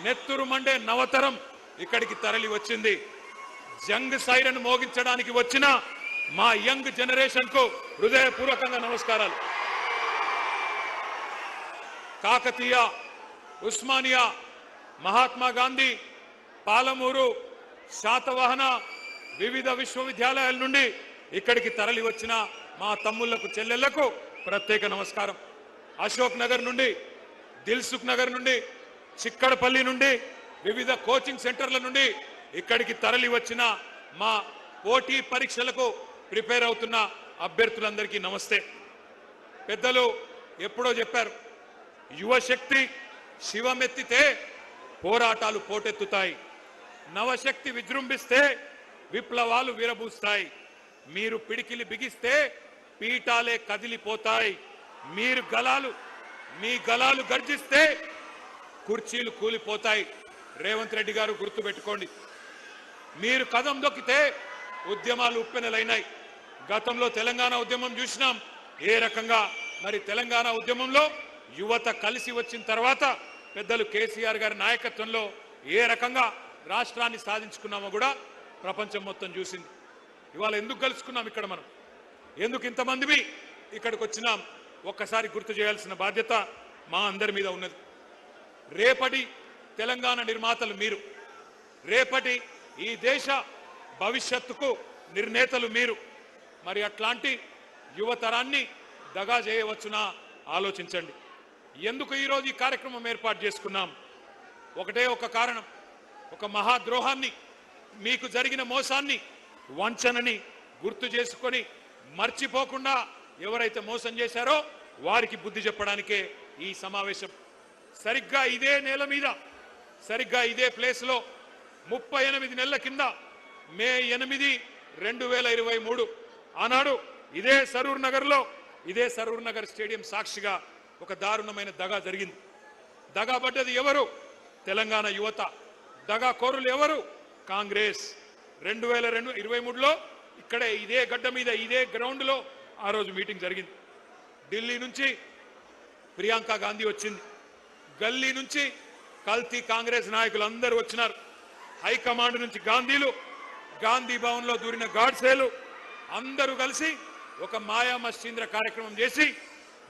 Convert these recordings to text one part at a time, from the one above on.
నెత్తురు మండే నవతరం ఇక్కడికి తరలి వచ్చింది. జంగ్ సైరన్ మోగించడానికి వచ్చిన మా యంగ్ జనరేషన్ కు హృదయపూర్వకంగా నమస్కారాలు. కాకతీయ, ఉస్మానియా, మహాత్మా గాంధీ, పాలమూరు, శాతవాహన వివిధ విశ్వవిద్యాలయాల నుండి ఇక్కడికి తరలి వచ్చిన మా తమ్ముళ్లకు, చెల్లెళ్లకు ప్రత్యేక నమస్కారం. అశోక్ నగర్ నుండి, దిల్సుఖ్ నగర్ నుండి, చిక్కడపల్లి నుండి, వివిధ కోచింగ్ సెంటర్ల నుండి ఇక్కడికి తరలి వచ్చిన మా పోటీ పరీక్షలకు ప్రిపేర్ అవుతున్న అభ్యర్థులందరికీ నమస్తే. పెద్దలు ఎప్పుడో చెప్పారు, యువశక్తి శివమెత్తితే పోరాటాలు పోటెత్తుతాయి, నవశక్తి విజృంభిస్తే విప్లవాలు విరబూస్తాయి, మీరు పిడికిలి బిగిస్తే పీఠాలే కదిలిపోతాయి, మీ గలాలు గర్జిస్తే కుర్చీలు కూలిపోతాయి. రేవంత్ రెడ్డి గారు గుర్తుపెట్టుకోండి, మీరు కదం దొక్కితే ఉద్యమాలు ఉప్పెనలైనాయి. గతంలో తెలంగాణ ఉద్యమం చూసినాం ఏ రకంగా. మరి తెలంగాణ ఉద్యమంలో యువత కలిసి వచ్చిన తర్వాత పెద్దలు కేసీఆర్ గారి నాయకత్వంలో ఏ రకంగా రాష్ట్రాన్ని సాధించుకున్నామో కూడా ప్రపంచం మొత్తం చూసింది. ఇవాళ ఎందుకు కలుసుకున్నాం ఇక్కడ, మనం ఎందుకు ఇంతమంది ఇక్కడికి వచ్చినాం, ఒక్కసారి గుర్తు చేయాల్సిన బాధ్యత మా అందరి మీద ఉన్నది. రేపటి తెలంగాణ నిర్మాతలు మీరు, రేపటి ఈ దేశ భవిష్యత్తుకు నిర్ణేతలు మీరు. మరి అట్లాంటి యువతరాన్ని దగా చేయవచ్చునా ఆలోచించండి. ఎందుకు ఈరోజు ఈ కార్యక్రమం ఏర్పాటు చేసుకున్నాం? ఒకటే ఒక కారణం, ఒక మహాద్రోహాన్ని, మీకు జరిగిన మోసాన్ని, వంచనని గుర్తు చేసుకొని మర్చిపోకుండా ఎవరైతే మోసం చేశారో వారికి బుద్ధి చెప్పడానికే ఈ సమావేశం. సరిగ్గా ఇదే నేల మీద, సరిగ్గా ఇదే ప్లేస్లో 38 నెలల కింద మే 8, 2023 ఆనాడు ఇదే సరూర్ నగర్లో, ఇదే సరూర్ నగర్ స్టేడియం సాక్షిగా ఒక దారుణమైన దగా జరిగింది. దగా పడ్డది ఎవరు? తెలంగాణ యువత. దగా కోరులు ఎవరు? కాంగ్రెస్. 2023లో ఇక్కడే ఇదే గడ్డ మీద, ఇదే గ్రౌండ్లో ఆ రోజు మీటింగ్ జరిగింది. ఢిల్లీ నుంచి ప్రియాంక గాంధీ వచ్చింది, గల్లీ నుంచి కల్తీ కాంగ్రెస్ నాయకులు అందరూ వచ్చినారు, హైకమాండ్ నుంచి గాంధీలు, గాంధీ భవన్లో దూరిన గాడ్సేలు అందరూ కలిసి ఒక మాయా మశ్చీంద్ర కార్యక్రమం చేసి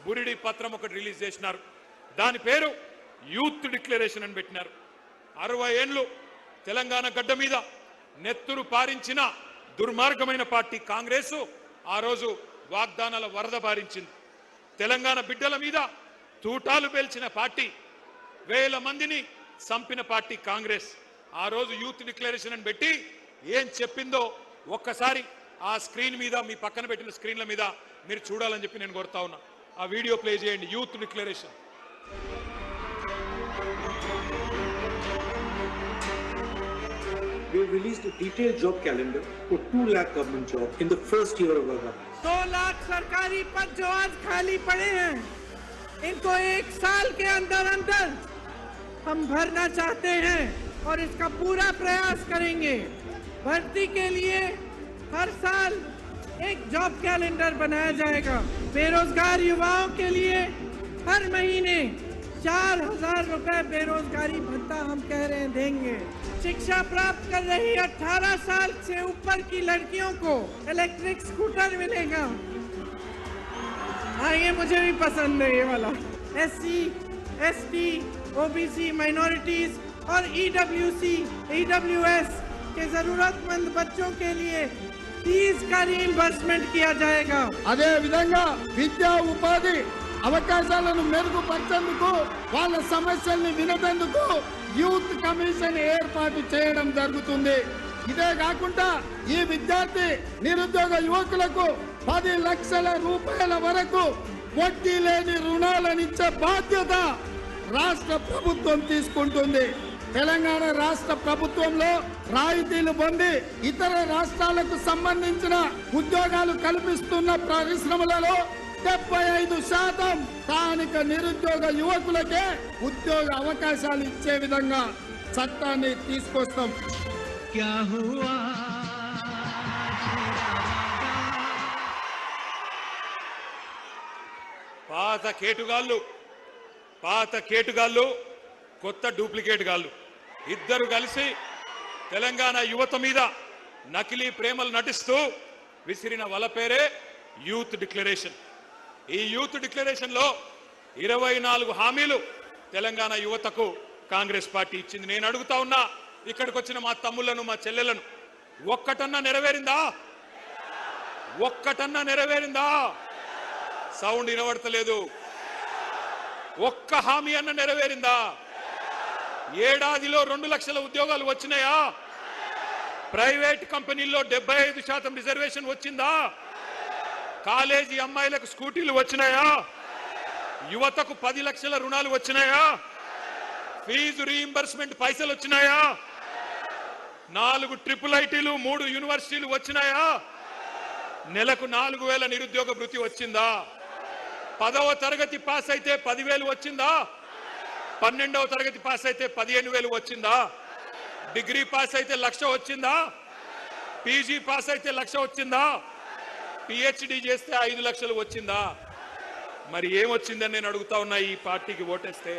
బురిడి పత్రం ఒకటి రిలీజ్ చేసినారు. దాని పేరు యూత్ డిక్లరేషన్ అని పెట్టినారు. 60 ఏళ్ళు తెలంగాణ గడ్డ మీద నెత్తురు పారించిన దుర్మార్గమైన పార్టీ కాంగ్రెస్ ఆ రోజు వాగ్దానాల వరద పారించింది. తెలంగాణ బిడ్డల మీద తూటాలు పేల్చిన పార్టీ, వేల మందిని చంపిన పార్టీ కాంగ్రెస్. ఆ రోజు యూత్ డిక్లరేషన్ అని పెట్టి ఏం చెప్పిందో ఒక్కసారి ఆ స్క్రీన్ మీద, మీ పక్కన పెట్టిన స్క్రీన్ల మీద మీరు చూడాలని చెప్పి నేను కోరుతా ఉన్నా. ఆ వీడియో ప్లే చేయండి. Youth declaration. We have released a detailed job calendar for 2 lakh government jobs in the first year of our government. 2 lakh सरकारी पद जो आज खाली पड़े हैं, इनको 1 साल के अंदर अंदर हम भरना चाहते हैं और इसका पूरा प्रयास करेंगे। भर्ती के लिए हर साल एक जॉब कैलेंडर बनाया जाएगा। बेरोजगार युवाओं के लिए हर महीने 4000 रुपए बेरोजगारी भत्ता हम कह रहे हैं देंगे। शिक्षा प्राप्त कर रही 18 साल से ऊपर की लड़कियों को इलेक्ट्रिक स्कूटर मिलेगा। हाँ, ये मुझे भी पसंद है, ये वाला। SC, ST, OBC, माइनॉरिटीज और EWS के जरूरतमंद बच्चों के लिए फीस का रीइंबर्समेंट किया जाएगा। అదే విధంగా విద్యా ఉపాధి అవకాశాలను మెరుగుపరిచేందుకు, వాళ్ళ సమస్యల్ని వినేందుకు యూత్ కమిషన్ ఏర్పాటు చేయడం జరుగుతుంది. ఇదే కాకుండా ఈ విద్యార్థి నిరుద్యోగ యువకులకు 10 లక్షల రూపాయల వరకు వడ్డీ లేని రుణాలనిచ్చే బాధ్యత రాష్ట్ర ప్రభుత్వం తీసుకుంటుంది. తెలంగాణ రాష్ట్ర ప్రభుత్వంలో రాయితీలు పొంది ఇతర రాష్ట్రాలకు సంబంధించిన ఉద్యోగాలు కల్పిస్తున్న పరిశ్రమలలో 75% స్థానిక నిరుద్యోగ యువకులకే ఉద్యోగ అవకాశాలు ఇచ్చే విధంగా చట్టాన్ని తీసుకొస్తాం. పాత కేటుగాళ్ళు కొత్త డూప్లికేట్ గాళ్ళు ఇద్దరు కలిసి తెలంగాణ యువత మీద నకిలీ ప్రేమలు నటిస్తూ విసిరిన వల పేరే యూత్ డిక్లరేషన్. ఈ యూత్ డిక్లరేషన్ లో 24 హామీలు తెలంగాణ యువతకు కాంగ్రెస్ పార్టీ ఇచ్చింది. నేను అడుగుతా ఉన్నా, ఇక్కడికి వచ్చిన మా తమ్ముళ్లను మా చెల్లెలను, ఒక్కటన్నా నెరవేరిందా? ఒక్కటన్నా నెరవేరిందా? సౌండ్ వినబడతలేదు. ఒక్క హామీ అన్న నెరవేరిందా? ఏడాదిలో 2 లక్షల ఉద్యోగాలు వచ్చినాయా? ప్రైవేట్ కంపెనీల్లో 75% రిజర్వేషన్ వచ్చిందా? కాలేజీ అమ్మాయిలకు స్కూటీలు వచ్చినాయా? యువతకు 10 లక్షల రుణాలు వచ్చినాయా? ఫీజు రీయింబర్స్మెంట్ పైసలు వచ్చినాయా? 4 ట్రిపుల్ ఐటీలు 3 యూనివర్సిటీలు వచ్చినాయా? నెలకు 4,000 నిరుద్యోగ భృతి వచ్చిందా? 10వ తరగతి పాస్ అయితే 10,000 వచ్చిందా? 12వ తరగతి పాస్ అయితే 15,000 వచ్చిందా? డిగ్రీ పాస్ అయితే 1,00,000 వచ్చిందా? పీజీ పాస్ అయితే 1,00,000 వచ్చిందా? పిహెచ్డి చేస్తే 5 లక్షలు వచ్చిందా? మరి ఏమొచ్చిందని నేను అడుగుతా ఉన్నా. ఈ పార్టీకి ఓటేస్తే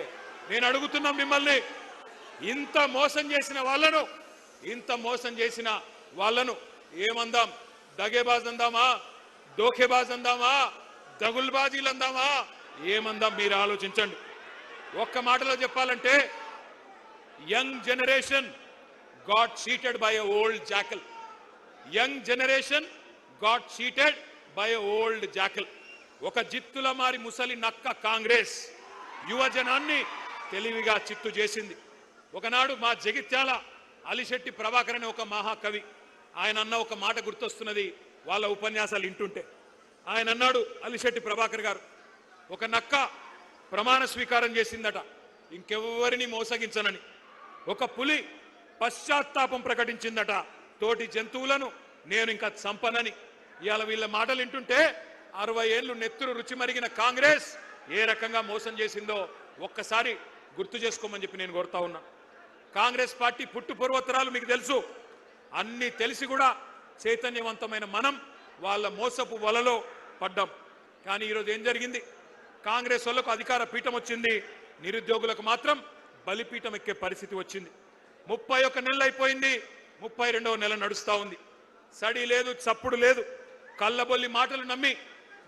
నేను అడుగుతున్నా మిమ్మల్ని, ఇంత మోసం చేసిన వాళ్ళను ఏమందాం? దగేబాజ్ అందామా? దోఖేబాజ్ అందామా? దగుల్బాజీలు అందామా? ఏమందాం? మీరు ఆలోచించండి. ఒక్క మాటలో చెప్పాలంటే, young generation got cheated by a old jackal. Young generation got cheated by a old jackal. ఒక జిత్తుల మారి ముసలి నక్క కాంగ్రెస్ యువజనాన్ని తెలివిగా చిత్తు చేసింది. ఒకనాడు మా జగిత్యాల అలిశెట్టి ప్రభాకర్ అనే ఒక మహాకవి, ఆయన అన్న ఒక మాట గుర్తొస్తున్నది వాళ్ళ ఉపన్యాసాలు వింటుంటే. ఆయన అన్నాడు, అలిశెట్టి ప్రభాకర్ గారు, ఒక నక్క ప్రమాణ స్వీకారం చేసిందట ఇంకెవ్వరిని మోసగించనని. ఒక పులి పశ్చాత్తాపం ప్రకటించిందట, తోటి జంతువులను నేను ఇంకా చంపనని. ఇవాళ వీళ్ళ మాటలు వింటుంటే 60 ఏళ్లు నెత్తురు రుచి మరిగిన కాంగ్రెస్ ఏ రకంగా మోసం చేసిందో ఒక్కసారి గుర్తు చేసుకోమని చెప్పి నేను కోరుతా ఉన్నా. కాంగ్రెస్ పార్టీ పుట్టు పూర్వోత్తరాలు మీకు తెలుసు. అన్ని తెలిసి కూడా చైతన్యవంతమైన మనం వాళ్ళ మోసపు వలలో పడ్డాం. కానీ ఈరోజు ఏం జరిగింది? కాంగ్రెస్ వాళ్ళకు అధికార పీఠం వచ్చింది, నిరుద్యోగులకు మాత్రం బలిపీఠం ఎక్కే పరిస్థితి వచ్చింది. 31 నెలలు అయిపోయింది, 32వ నెల నడుస్తా ఉంది. సడి లేదు, చప్పుడు లేదు. కళ్ళబొల్లి మాటలు నమ్మి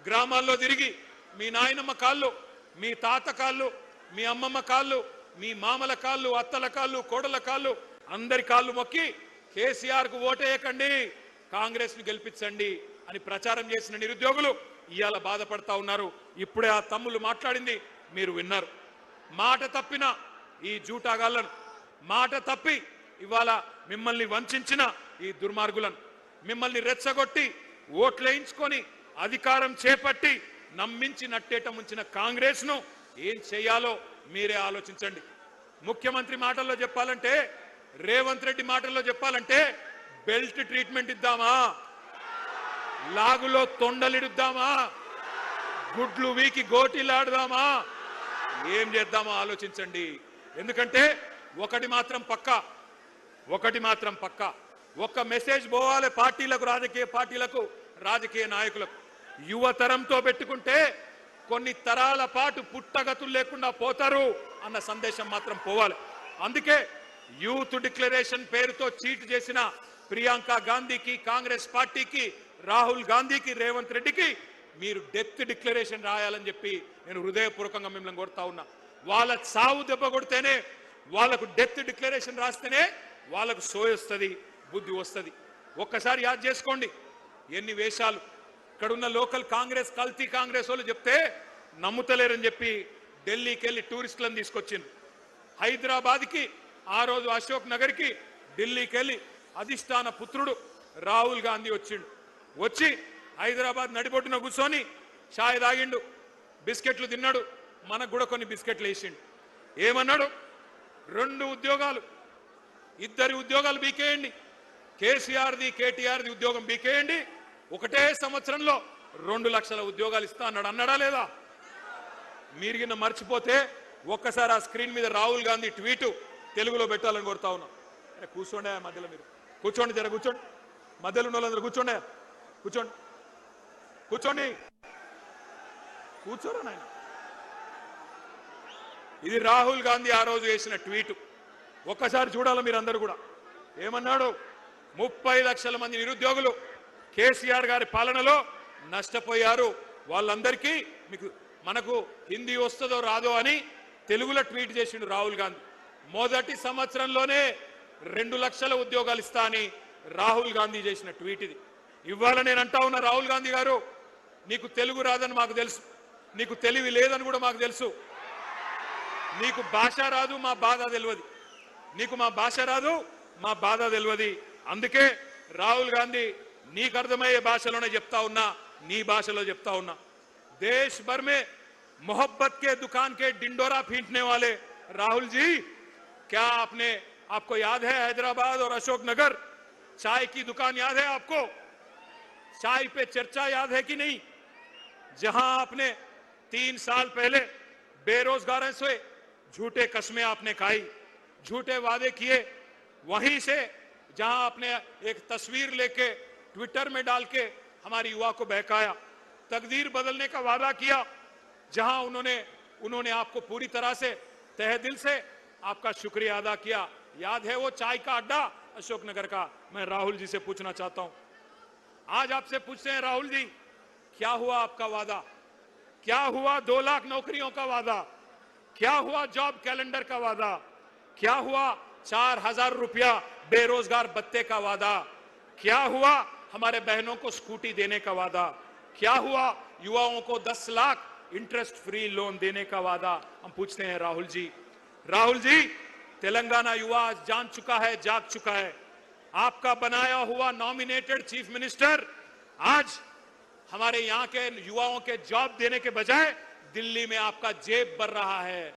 గ్రామాల్లో తిరిగి మీ నాయనమ్మ కాళ్ళు, మీ తాత కాళ్ళు, మీ అమ్మమ్మ కాళ్ళు, మీ మామల కాళ్ళు, అత్తల కాళ్ళు, కోడల కాళ్ళు, అందరి కాళ్ళు మొక్కి కేసీఆర్కు ఓటేయకండి, కాంగ్రెస్ ని గెలిపించండి అని ప్రచారం చేసిన నిరుద్యోగులు ఇవాళ బాధపడతా ఉన్నారు. ఇప్పుడే ఆ తమ్ముళ్ళు మాట్లాడింది మీరు విన్నారు. మాట తప్పిన ఈ జూటాగాళ్లను, మాట తప్పి ఇవాళ మిమ్మల్ని వంచిన ఈ దుర్మార్గులను, మిమ్మల్ని రెచ్చగొట్టి ఓట్లేయించుకొని అధికారం చేపట్టి నమ్మించి నట్టేట ముంచిన కాంగ్రెస్ ను ఏం చేయాలో మీరే ఆలోచించండి. ముఖ్యమంత్రి మాటల్లో చెప్పాలంటే, రేవంత్ రెడ్డి మాటల్లో చెప్పాలంటే, బెల్ట్ ట్రీట్మెంట్ ఇద్దామా? లాగులో తొండలిడుద్దామా? గుడ్లు వీకి గోటీలాడదామా? ఏం చేద్దామో ఆలోచించండి. ఎందుకంటే ఒకటి మాత్రం పక్కా, ఒక్క మెసేజ్ పోవాలి పార్టీలకు, రాజకీయ పార్టీలకు, రాజకీయ నాయకులకు. యువతరంతో పెట్టుకుంటే కొన్ని తరాల పాటు పుట్టగతులు లేకుండా పోతారు అన్న సందేశం మాత్రం పోవాలి. అందుకే యూత్ డిక్లరేషన్ పేరుతో చీట్ చేసిన ప్రియాంక గాంధీకి, కాంగ్రెస్ పార్టీకి, రాహుల్ గాంధీకి, రేవంత్ రెడ్డికి మీరు డెత్ డిక్లరేషన్ రాయాలని చెప్పి నేను హృదయపూర్వకంగా మిమ్మల్ని కోరుతా ఉన్నా. వాళ్ళ సావు దెబ్బ కొడితేనే, వాళ్ళకు డెత్ డిక్లరేషన్ రాస్తేనే వాళ్ళకు సోయొస్తుంది, బుద్ధి వస్తుంది. ఒక్కసారి యాద్ చేసుకోండి ఎన్ని వేషాలు. ఇక్కడున్న లోకల్ కాంగ్రెస్, కల్తీ కాంగ్రెస్ వాళ్ళు చెప్తే నమ్ముతలేరని చెప్పి ఢిల్లీకి వెళ్ళి టూరిస్టులను తీసుకొచ్చింది. హైదరాబాద్కి ఆ రోజు అశోక్ నగర్కి ఢిల్లీకి వెళ్ళి అధిష్టాన పుత్రుడు రాహుల్ గాంధీ వచ్చిండు. వచ్చి హైదరాబాద్ నడిబొట్టున కూర్చొని ఛాయ్ తాగిండు, బిస్కెట్లు తిన్నాడు, మనకు కూడా కొన్ని బిస్కెట్లు వేసిండు. ఏమన్నాడు? 2 ఉద్యోగాలు, 2 ఉద్యోగాలు బీకేయండి, కేసీఆర్ది కేటీఆర్ది ఉద్యోగం బీకేయండి, ఒకటే సంవత్సరంలో 2 లక్షల ఉద్యోగాలు ఇస్తా అన్నాడు. అన్నాడా లేదా? మీరు కింద మర్చిపోతే ఒక్కసారి ఆ స్క్రీన్ మీద రాహుల్ గాంధీ ట్వీట్ తెలుగులో పెట్టాలని కోరుతా ఉన్నాం. కూర్చోండి మధ్యలో, మీరు కూర్చోండి, జర కూర్చోండి, మధ్యలో ఉన్న వాళ్ళందరూ కూర్చోండి, కూర్చోండి, కూర్చోరా నాయన. ఇది రాహుల్ గాంధీ ఆ రోజు వేసిన ట్వీట్. ఒక్కసారి చూడాలి మీరందరూ కూడా. ఏమన్నాడు? 30 లక్షల మంది నిరుద్యోగులు కేసీఆర్ గారి పాలనలో నష్టపోయారు. వాళ్ళందరికీ మనకు హిందీ వస్తుందో రాదో అని తెలుగులో ట్వీట్ చేసిండు రాహుల్ గాంధీ. మొదటి సంవత్సరంలోనే 2 లక్షల ఉద్యోగాలు ఇస్తా అని రాహుల్ గాంధీ చేసిన ట్వీట్ ఇది. ఇవాళ నేను అంటా ఉన్నా, రాహుల్ గాంధీ గారు, నీకు తెలుగు రాదని మాకు తెలుసు, నీకు తెలివి లేదని కూడా మాకు తెలుసు, నీకు భాష రాదు, మా బాధ తెలియదు, నీకు మా భాష రాదు, మా బాధ తెలియదు. అందుకే రాహుల్ గాంధీ నీకు అర్థమయ్యే భాషలోనే చెప్తా ఉన్నా, నీ భాషలో చెప్తా ఉన్నా. देश भर में मोहब्बत के दुकान के डिंडोरा पीटने वाले राहुल जी, क्या आपको याद है हैदराबाद और अशोकनगर चाय की दुकान याद है आपको? चाय पे चर्चा याद है कि नहीं? जहां आपने 3 साल पहले बेरोजगारों से झूठे कस्में आपने खाई, झूठे वादे किए, वहीं से जहां आपने एक तस्वीर लेके ट्विटर में डाल के हमारी युवा को बहकाया, तकदीर बदलने का वादा किया, जहां उन्होंने आपको पूरी तरह से तहे दिल से आपका शुक्रिया अदा किया। याद है वो चाय का अड्डा अशोकनगर का? मैं राहुल जी से पूछना चाहता हूं, आज आपसे पूछते हैं राहुल जी, क्या हुआ आपका वादा? क्या हुआ 2 लाख नौकरियों का वादा? क्या हुआ जॉब कैलेंडर का वादा? क्या हुआ 4000 रुपया बेरोजगार भत्ते का वादा? क्या हुआ हमारे बहनों को स्कूटी देने का वादा? क्या हुआ युवाओं को 10 लाख इंटरेस्ट फ्री लोन देने का वादा? हम पूछते हैं राहुल जी। राहुल जी, तेलंगाना युवा आज जान चुका है, जाग चुका है। आपका बनाया हुआ नॉमिनेटेड चीफ मिनिस्टर आज हमारे यहां के युवाओं के जॉब देने के बजाय दिल्ली में आपका जेब भर रहा है।